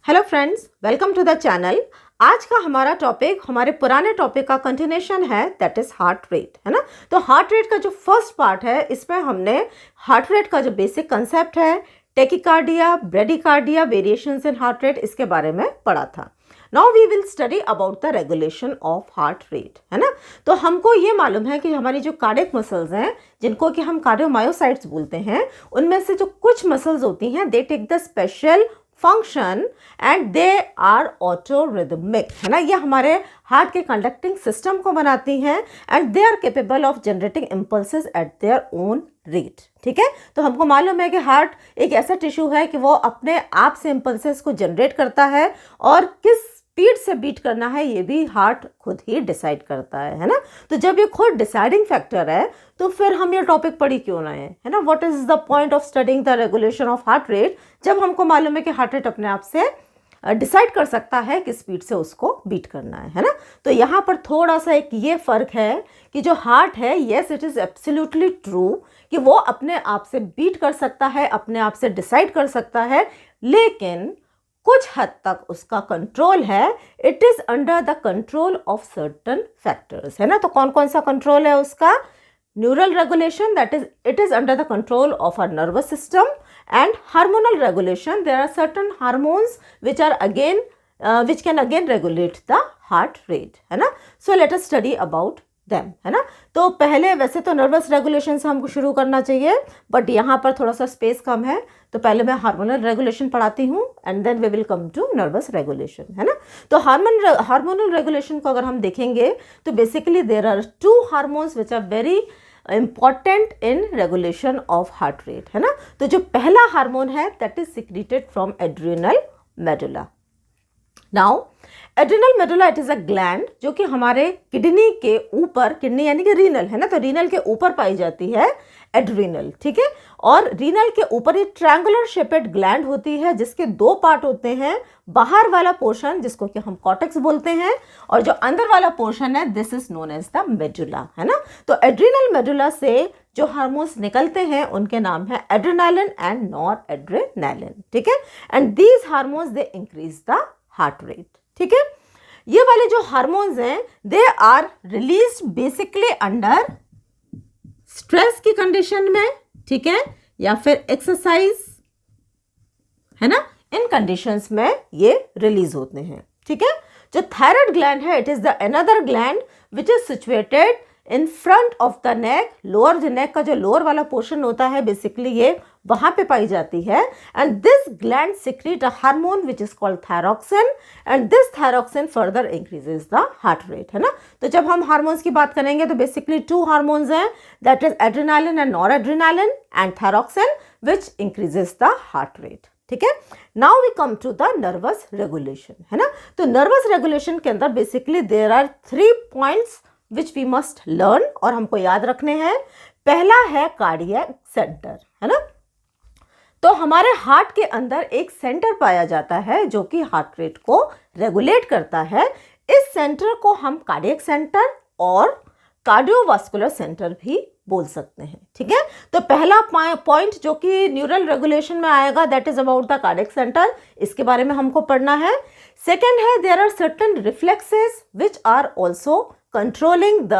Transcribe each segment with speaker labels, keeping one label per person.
Speaker 1: Hello friends, welcome to the channel. आज का हमारा टॉपिक हमारे पुराने टॉपिक का कंटिन्यूशन है, दैट इज हार्ट रेट, है ना। तो हार्ट रेट का जो फर्स्ट पार्ट है, इसमें हमने हार्ट रेट का जो बेसिक कंसेप्ट है, tachycardia, bradycardia, variations in heart rate, इसके बारे में पढ़ा था। Now we will study about the regulation of heart rate, है ना। तो हमको ये मालूम है कि हमारी जो कार्डियक मसल्स हैं, जिनको कि हम कार्डियोमायोसाइट्स बोलते हैं, उनमें से जो कुछ मसल्स होती हैं, they take the special function and they are autorhythmic, है ना। ये हमारे हार्ट के कंडक्टिंग सिस्टम को बनाती हैं and they are capable of generating impulses at their own rate. ठीक है, तो हमको मालूम है कि हार्ट एक ऐसा टिश्यू है कि वो अपने आप से इम्पल्सेस को जनरेट करता है और किस स्पीड से बीट करना है ये भी हार्ट खुद ही डिसाइड करता है ना। तो जब ये खुद डिसाइडिंग फैक्टर है तो फिर हम ये टॉपिक पढ़ी क्यों ना है ना। What is the point of studying the regulation of heart rate, जब हमको मालूम है कि हार्ट रेट अपने आप से डिसाइड कर सकता है कि स्पीड से उसको बीट करना है ना। तो यहाँ पर थोड़ा सा एक ये फर्क है कि जो हार्ट है, yes it is absolutely true कि वो अपने आप से बीट कर सकता है, अपने आप से डिसाइड कर सकता है, लेकिन कुछ हद तक उसका कंट्रोल है। It is under the control of certain factors, है ना। तो कौन कौन सा कंट्रोल है उसका? Neural regulation, that is it is under the control of our nervous system, and hormonal regulation, there are certain hormones which are again which can again regulate the heart rate, है ना। So let us study about them, है ना। तो पहले वैसे तो nervous regulation से हमको शुरू करना चाहिए, बट यहाँ पर थोड़ा सा स्पेस कम है, तो पहले मैं हार्मोनल रेगुलेशन पढ़ाती हूँ and then we will come to nervous regulation, है ना। तो हार्मोनल रेगुलेशन को अगर हम देखेंगे तो basically there are two hormones which are very important in regulation of heart rate, है ना। तो जो पहला हार्मोन है that is secreted from adrenal medulla. Now adrenal medulla, it is a gland जो कि हमारे किडनी के ऊपर, किडनी यानी कि रीनल, है ना, तो रीनल के ऊपर पाई जाती है एड्रिनल, ठीक है। और रीनल के ऊपर ये ट्रायंगुलर शेपेड ग्लैंड होती है जिसके दो पार्ट होते हैं, बाहर वाला पोर्शन जिसको कि हम कॉर्टेक्स बोलते हैं, और जो अंदर वाला पोर्शन है this is known as the medulla, है ना। तो एड्रिनल मेडुला से जो हार्मोन्स निकलते हैं उनके नाम है एड्रेनालिन एंड नॉर एड्रेनालिन, ठीक है। And these hormones they increase the heart rate, ठीक है। ये वाले जो हार्मोन्स हैं they are released basically under stress की कंडीशन में, ठीक है, या फिर एक्सरसाइज, है ना, इन कंडीशंस में ये रिलीज होते हैं, ठीक है। जो थायराइड ग्लैंड है, it is the another gland which is situated in front of the neck, lower the neck का जो लोअर वाला पोर्शन होता है बेसिकली ये वहां पे पाई जाती है। And this gland secrete a hormone which is called thyroxine, and this thyroxine further increases the heart rate, है ना। तो जब हम हार्मोन्स की बात करेंगे तो बेसिकली टू हार्मोन्स हैं, that is adrenaline and noradrenaline, and thyroxine which increases the heart rate, ठीक है। Now we come to the nervous regulation, है ना। तो नर्वस रेगुलेशन के अंदर basically there are 3 points which we must learn, और हमको याद रखने हैं। पहला है कार्डियक सेंटर, है ना। तो हमारे हार्ट के अंदर एक सेंटर पाया जाता है जो कि हार्ट रेट को रेगुलेट करता है। इस सेंटर को हम कार्डियक सेंटर और कार्डियोवास्कुलर सेंटर भी बोल सकते हैं, ठीक है। तो पहला पॉइंट जो कि न्यूरल रेगुलेशन में आएगा that is about the cardiac centre, इसके बारे में हमको पढ़ना है। सेकेंड है there are certain reflexes which are also controlling the,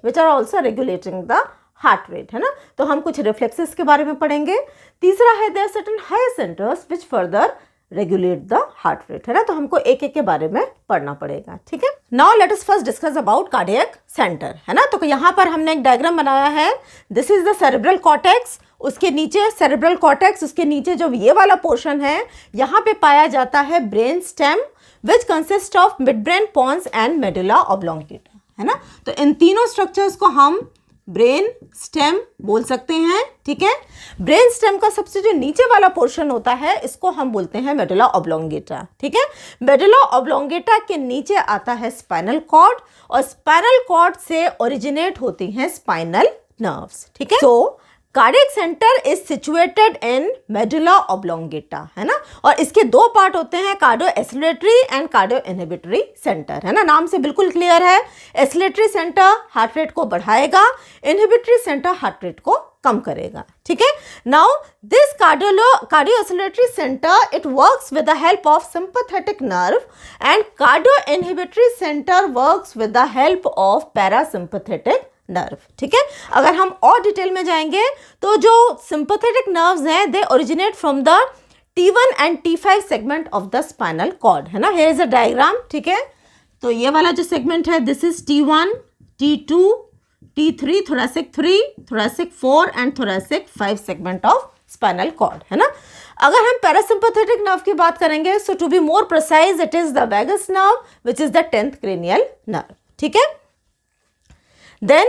Speaker 1: which are also regulating the heart rate, है ना। तो हम कुछ रिफ्लेक्सेस के बारे में पढ़ेंगे। तीसरा है there certain higher centres which further regulate the heart rate, है ना। तो हमको एक एक के बारे में पढ़ना पड़ेगा, ठीक है। Now let us first discuss about cardiac centre, है ना। तो यहाँ पर हमने एक डायग्राम बनाया है, this is the cerebral cortex, उसके नीचे सेरेब्रल कॉर्टेक्स, उसके नीचे जो ये वाला पोर्शन है यहाँ पे पाया जाता है brain stem which consist of midbrain, pons and medulla oblongata, है ना। तो इन तीनों स्ट्रक्चर्स को हम ब्रेन स्टेम बोल सकते हैं, ठीक है। ब्रेन स्टेम का सबसे जो नीचे वाला पोर्शन होता है इसको हम बोलते हैं मेडुला ऑब्लोंगेटा, ठीक है। मेडुला ऑब्लोंगेटा के नीचे आता है स्पाइनल कॉर्ड, और स्पाइनल कॉर्ड से ओरिजिनेट होती हैं स्पाइनल नर्व्स, ठीक है। तो cardiac centre is situated in medulla oblongata, है ना, और इसके दो पार्ट होते हैं, cardio acceleratory and cardio inhibitory centre, है ना, नाम से बिल्कुल क्लियर है। एसिलेटरी सेंटर हार्ट रेट को बढ़ाएगा, इनहिबिटरी सेंटर हार्ट रेट को कम करेगा, ठीक है। Now this cardio acceleratory centre it works with the help of sympathetic nerve and cardio inhibitory centre works with the help of parasympathetic nerve, ठीक है। अगर हम और डिटेल में जाएंगे तो जो सिंपैथेटिक नर्व्स हैं they originate from the T1 and T5 segment of the spinal cord, है ना। हियर इज अ डायग्राम, ठीक है। तो ये वाला जो सेगमेंट है this is T1, T2, T3, thoracic 3, thoracic 4 and thoracic 5 segment of spinal cord, है ना। अगर हम पैरासिम्पैथेटिक नर्व की बात करेंगे so to be more precise it is the vagus nerve which is the 10th cranial nerve, ठीक है। Then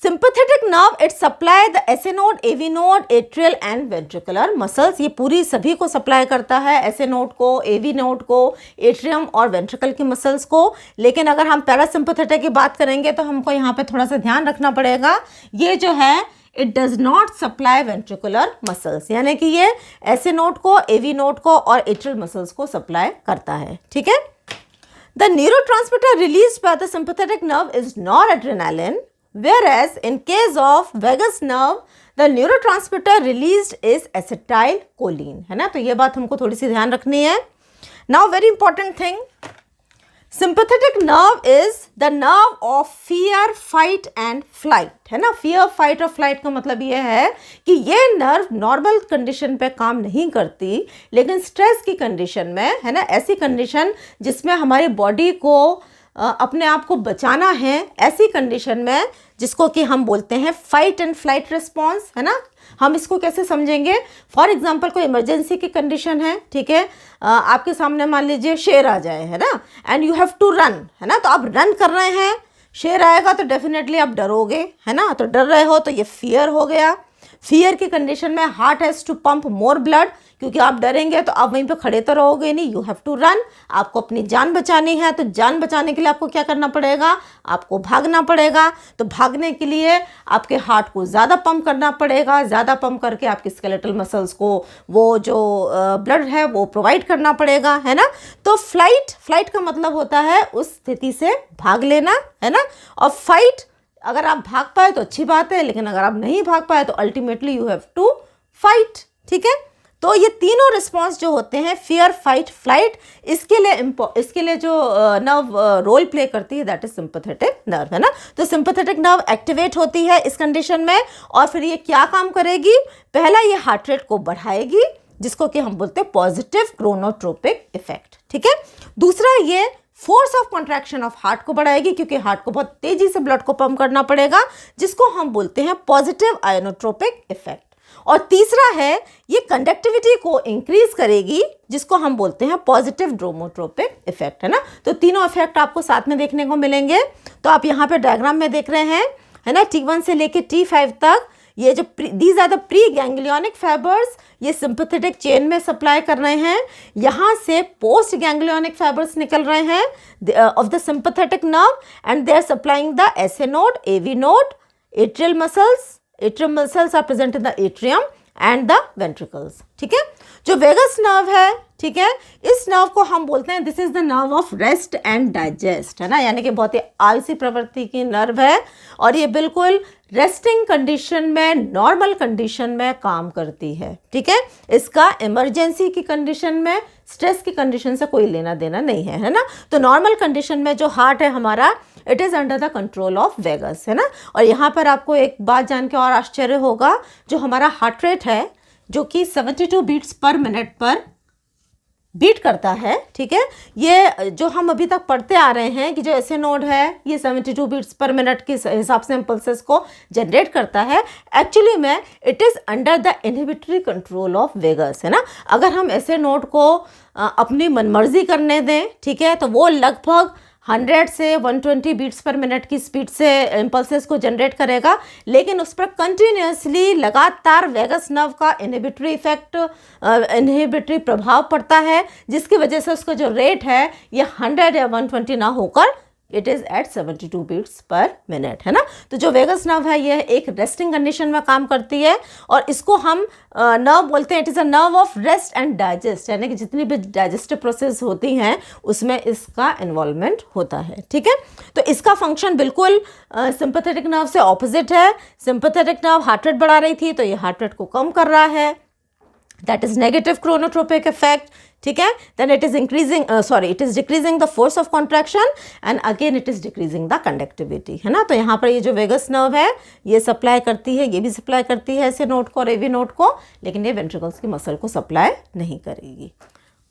Speaker 1: sympathetic nerve it supply the SA node, AV node, atrial and ventricular muscles। ये पूरी सभी को supply करता है, SA node को, AV node को, एट्रियम और वेंट्रिकल की मसल्स को। लेकिन अगर हम पैरासिम्पैथेटिक की बात करेंगे तो हमको यहाँ पे थोड़ा सा ध्यान रखना पड़ेगा, ये जो है it does not supply ventricular muscles, यानी कि ये SA node को, AV node को और एट्रियल मसल्स को सप्लाई करता है, ठीक है। The neurotransmitter released by the sympathetic nerve is noradrenaline, whereas in case of vagus nerve, the neurotransmitter released is acetylcholine, है ना। तो ये बात हमको थोड़ी सी ध्यान रखनी है। Now very important thing, sympathetic nerve is the nerve of fear, fight and flight, है ना। fear, fight और flight का मतलब ये है कि ये नर्व नॉर्मल कंडीशन पे काम नहीं करती, लेकिन स्ट्रेस की कंडीशन में, है ना, ऐसी कंडीशन जिसमें हमारी बॉडी को अपने आप को बचाना है, ऐसी कंडीशन में जिसको कि हम बोलते हैं फाइट एंड फ्लाइट रिस्पॉन्स, है ना। हम इसको कैसे समझेंगे, फॉर एग्जाम्पल कोई इमरजेंसी की कंडीशन है, ठीक है, आपके सामने मान लीजिए शेर आ जाए, है ना, and you have to run, है ना, तो आप रन कर रहे हैं, शेर आएगा तो डेफिनेटली आप डरोगे, है ना, तो डर रहे हो तो ये फियर हो गया। फियर की कंडीशन में heart has to pump more blood, क्योंकि आप डरेंगे तो आप वहीं पे खड़े तो रहोगे नहीं, यू हैव टू रन। आपको अपनी जान बचानी है, तो जान बचाने के लिए आपको क्या करना पड़ेगा, आपको भागना पड़ेगा। तो भागने के लिए आपके हार्ट को ज़्यादा पंप करना पड़ेगा, ज़्यादा पंप करके आपके स्केलेटल मसल्स को वो जो ब्लड है वो प्रोवाइड करना पड़ेगा, है ना। तो फ्लाइट का मतलब होता है उस स्थिति से भाग लेना, है ना। और फाइट, अगर आप भाग पाए तो अच्छी बात है, लेकिन अगर आप नहीं भाग पाए तो ultimately you have to fight, ठीक है। तो ये तीनों रिस्पॉन्स जो होते हैं, फियर, फाइट, फ्लाइट, इसके लिए जो नर्व रोल प्ले करती है दैट इज सिंपैथेटिक नर्व, है ना। तो सिंपैथेटिक नर्व एक्टिवेट होती है इस कंडीशन में, और फिर ये क्या काम करेगी, पहला ये हार्ट रेट को बढ़ाएगी, जिसको कि हम बोलते हैं पॉजिटिव क्रोनोट्रोपिक इफेक्ट, ठीक है। दूसरा ये force of contraction of heart को बढ़ाएगी, क्योंकि हार्ट को बहुत तेजी से ब्लड को पंप करना पड़ेगा, जिसको हम बोलते हैं पॉजिटिव आयोनोट्रोपिक इफेक्ट। और तीसरा है ये कंडक्टिविटी को इंक्रीज करेगी, जिसको हम बोलते हैं पॉजिटिव ड्रोमोट्रोपिक इफेक्ट, है ना। तो तीनों इफेक्ट आपको साथ में देखने को मिलेंगे। तो आप यहाँ पे डायग्राम में देख रहे हैं, है ना, T1 से लेके T5 तक ये जो these are the preganglionic fibres, ये सिंपैथेटिक चेन में सप्लाई कर रहे हैं। यहाँ से पोस्ट गैंग्लियोनिक फाइबर्स निकल रहे हैं of the sympathetic nerve, and they are supplying the SA node, AV node, atrial muscles. Atrial muscles are present in the atrium and the ventricles, ठीक है। जो वेगस नर्व है, ठीक है, इस नर्व को हम बोलते हैं this is the nerve of rest and digest, है ना, यानी कि बहुत ही आलसी प्रवृत्ति की नर्व है, और ये बिल्कुल रेस्टिंग कंडीशन में, नॉर्मल कंडीशन में काम करती है, ठीक है। इसका इमरजेंसी की कंडीशन में, स्ट्रेस की कंडीशन से कोई लेना देना नहीं है, है ना। तो नॉर्मल कंडीशन में जो हार्ट है हमारा, it is under the control of vagus, है ना। और यहाँ पर आपको एक बात जान के और आश्चर्य होगा, जो हमारा हार्ट रेट है जो कि 72 बीट्स पर मिनट पर बीट करता है, ठीक है। ये जो हम अभी तक पढ़ते आ रहे हैं कि जो ऐसे नोड है ये 72 बीट्स पर मिनट के हिसाब से इम्पल्सेस को जनरेट करता है, एक्चुअली में it is under the inhibitory control of vagus, है ना। अगर हम ऐसे नोड को अपनी मनमर्जी करने दें, ठीक है, तो वो लगभग 100 से 120 बीट्स पर मिनट की स्पीड से इम्पल्सेस को जनरेट करेगा, लेकिन उस पर कंटिन्यूसली लगातार वेगस नर्व का इनहिबिटरी इफेक्ट, इनहिबिटरी प्रभाव पड़ता है, जिसकी वजह से उसका जो रेट है ये 100 या 120 ना होकर it is at 72 beats per minute, है ना। तो जो वेगस नर्व है ये एक रेस्टिंग कंडीशन में काम करती है और इसको हम नर्व बोलते हैं। It is a nerve of rest and digest, यानी कि जितनी भी डाइजेस्टिव प्रोसेस होती हैं उसमें इसका इन्वॉल्वमेंट होता है, ठीक है। तो इसका फंक्शन बिल्कुल सिंपैथेटिक नर्व से ऑपोजिट है। सिंपैथेटिक नर्व हार्ट रेट बढ़ा रही थी तो ये हार्ट रेट को कम कर रहा है, that is negative chronotropic effect, ठीक है। Then it is it is decreasing the force of contraction and again it is decreasing the conductivity, है ना। तो यहाँ पर ये जो वेगस नर्व है ये सप्लाई करती है, ये भी सप्लाई करती है ऐसे नोड को और एवी नोड को, लेकिन ये वेंट्रिकल्स की मसल को सप्लाई नहीं करेगी।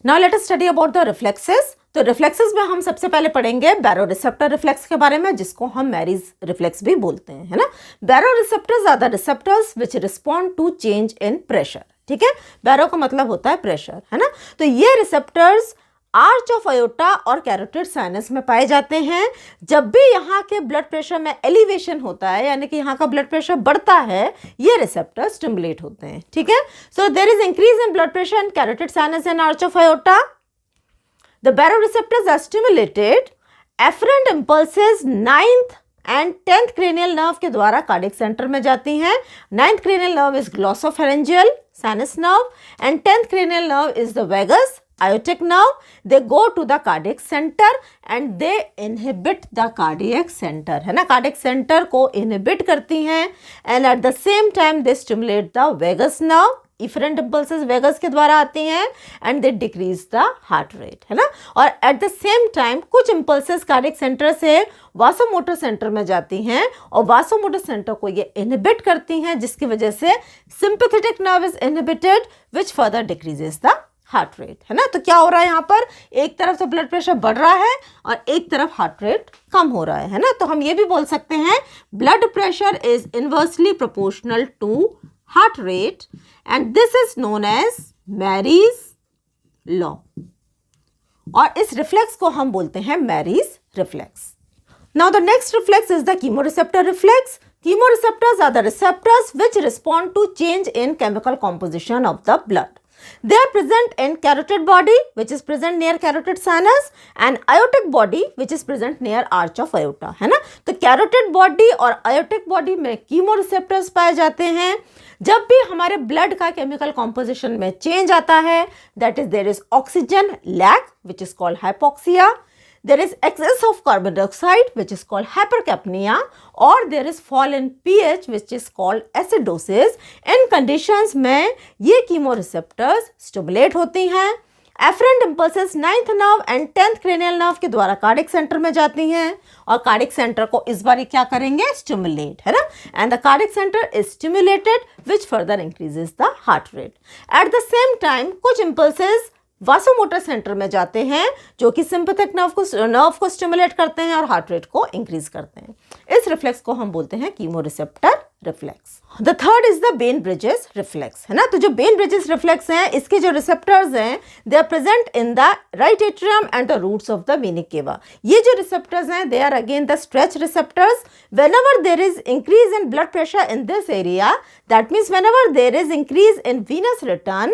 Speaker 1: Now let us study about the reflexes. तो रिफ्लेक्सेस में हम सबसे पहले पढ़ेंगे बैरोरिसेप्टर रिफ्लेक्स के बारे में, जिसको हम मैरीज रिफ्लेक्स भी बोलते हैं, है ना। Baroreceptors are the receptors which respond to change in pressure, ठीक है। बैरो का मतलब होता है प्रेशर, है ना। तो ये रिसेप्टर्स आर्च ऑफ अयोटा और कैरोटिड साइनस में पाए जाते हैं। जब भी यहाँ के ब्लड प्रेशर में एलिवेशन होता है, यानी कि यहाँ का ब्लड प्रेशर बढ़ता है, ये रिसेप्टर स्टिमुलेट होते हैं, ठीक है। So there is increase in blood pressure in carotid sinus and arch of aorta. The baroreceptors are stimulated, efferent impulses 9th and 10th cranial nerve के द्वारा कार्डियक सेंटर में जाती हैं। 9th cranial nerve is glossopharyngeal sinus nerve and 10th cranial nerve is the vagus aortic nerve. They go to the cardiac center and they inhibit the cardiac center, है ना। cardiac center को inhibit करती हैं and at the same time they stimulate the vagus nerve. Efferent impulses vagus के द्वारा आती हैं and they decrease the heart rate, है ना। और एट द सेम टाइम कुछ इम्पल्सेस कार्डियक सेंटर से वासोमोटर सेंटर में जाती हैं और वासोमोटर सेंटर को ये इनहिबिट करती हैं, जिसकी वजह से sympathetic nerve is inhibited which further decreases the heart rate, है ना। तो क्या हो रहा है यहाँ पर, एक तरफ से ब्लड प्रेशर बढ़ रहा है और एक तरफ हार्ट रेट कम हो रहा है ना। तो हम ये भी बोल सकते हैं blood pressure is inversely proportional to heart rate and this is known as Mary's law। और इस रिफ्लेक्स को हम बोलते हैं Mary's reflex। Now the next reflex is the chemoreceptor reflex। Chemoreceptors are the receptors which respond to change in chemical composition of the blood. They are present in carotid body which is present near carotid sinus and aortic body which is present near arch of aorta, है ना। तो carotid body और aortic body में chemoreceptors पाए जाते हैं। जब भी हमारे ब्लड का केमिकल कॉम्पोजिशन में चेंज आता है, that is there is oxygen lack which is called hypoxia, there is excess of carbon dioxide which is called hypercapnia, और there is fall in pH which is called acidosis. इन conditions में ये chemoreceptors stimulate होती हैं। Afferent impulses 9th nerve and 10th cranial nerve के द्वारा cardiac centre में जाती हैं और कार्डियक सेंटर को इस बार क्या करेंगे, स्टिमुलेट, है ना। And the cardiac centre is stimulated which further increases the heart rate. Eight the same time कुछ इम्पल्सेस वासोमोटर सेंटर में जाते हैं जो कि सिंपैथेटिक नर्व को स्टिमुलेट करते हैं और हार्ट रेट को इंक्रीज करते हैं। इस रिफ्लेक्स को हम बोलते हैं chemoreceptor reflex. The third is the Ben bridges reflex, है ना। तो जो बेन ब्रिजेस रिफ्लेक्स हैं, इसके जो रिसेप्टर्स हैं they are present in the right atrium and the roots of the venae cavae. ये जो रिसेप्टर्स हैं they are again the stretch receptors. Whenever there is increase in blood pressure in this area, that means whenever there is increase in venous return,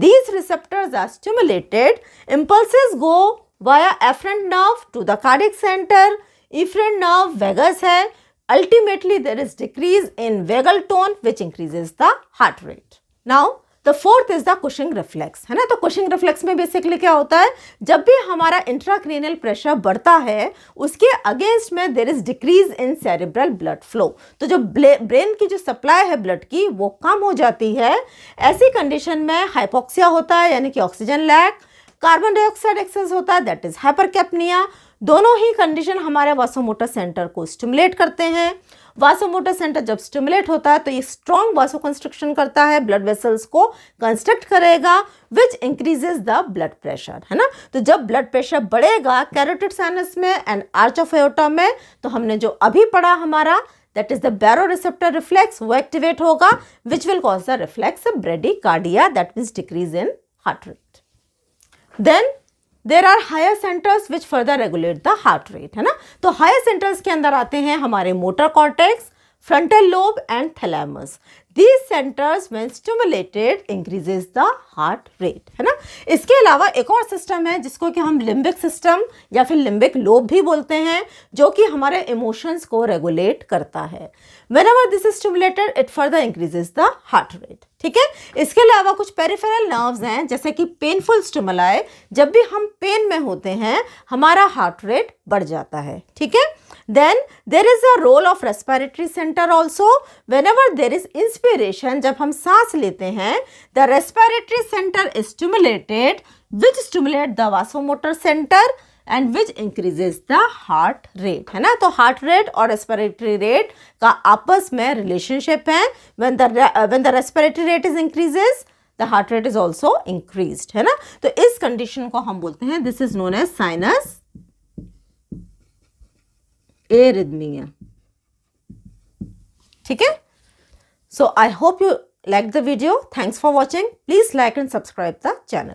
Speaker 1: these receptors are stimulated. Impulses go via afferent nerve to the cardiac center. Efferent nerve vagus है. Ultimately, there is decrease in vagal tone, which increases the heart rate. Now, the fourth is the Cushing reflex, है ना। तो Cushing reflex में basically क्या होता है, जब भी हमारा इंट्राक्रेनियल प्रेशर बढ़ता है उसके अगेंस्ट में there is decrease in cerebral blood flow. तो जो ब्रेन की जो सप्लाई है ब्लड की वो कम हो जाती है। ऐसी कंडीशन में हाइपोक्सिया होता है, यानी कि oxygen lack, carbon dioxide excess होता है, दैट इज हाइपरकैप्निया। दोनों ही कंडीशन हमारे वासोमोटर सेंटर को स्टिमुलेट करते हैं। वासोमोटर सेंटर जब स्टिमुलेट होता है तो ये स्ट्रॉन्ग वासो कंस्ट्रक्शन करता है, ब्लड वेसल्स को कंस्ट्रक्ट करेगा which increases the blood pressure, है ना। तो जब ब्लड प्रेशर बढ़ेगा कैरोटिड साइनस में एंड आर्च ऑफ एओर्टा में, तो हमने जो अभी पढ़ा हमारा that is the baroreceptor reflex, वो एक्टिवेट होगा which will cause the reflex bradycardia, that means decrease in heart rate. Then there are higher centres which further regulate the heart rate, है ना। तो हायर सेंटर्स के अंदर आते हैं हमारे motor cortex, frontal lobe and thalamus. These centers when stimulated increases the heart rate, है ना। इसके अलावा एक और सिस्टम है जिसको कि हम लिम्बिक सिस्टम या फिर लिम्बिक लोब भी बोलते हैं, जो कि हमारे इमोशंस को रेगुलेट करता है। Whenever this is stimulated, it further increases the heart rate, ठीक है। इसके अलावा कुछ पेरिफेरल नर्व्स हैं, जैसे कि पेनफुल स्टिमुलाई, जब भी हम पेन में होते हैं हमारा हार्ट रेट बढ़ जाता है, ठीक है। Then there is a role of respiratory center also. Whenever there is inspiration, जब हम सांस लेते हैं, the respiratory center is stimulated, which stimulate the vasomotor center and which increases the heart rate, है ना। तो heart rate और respiratory rate का आपस में relationship है। when the respiratory rate is increases, the heart rate is also increased, है ना। तो इस condition को हम बोलते हैं, this is known as sinus arrhythmia, ठीक है। So I hope you liked the video. Thanks for watching. Please like and subscribe the channel.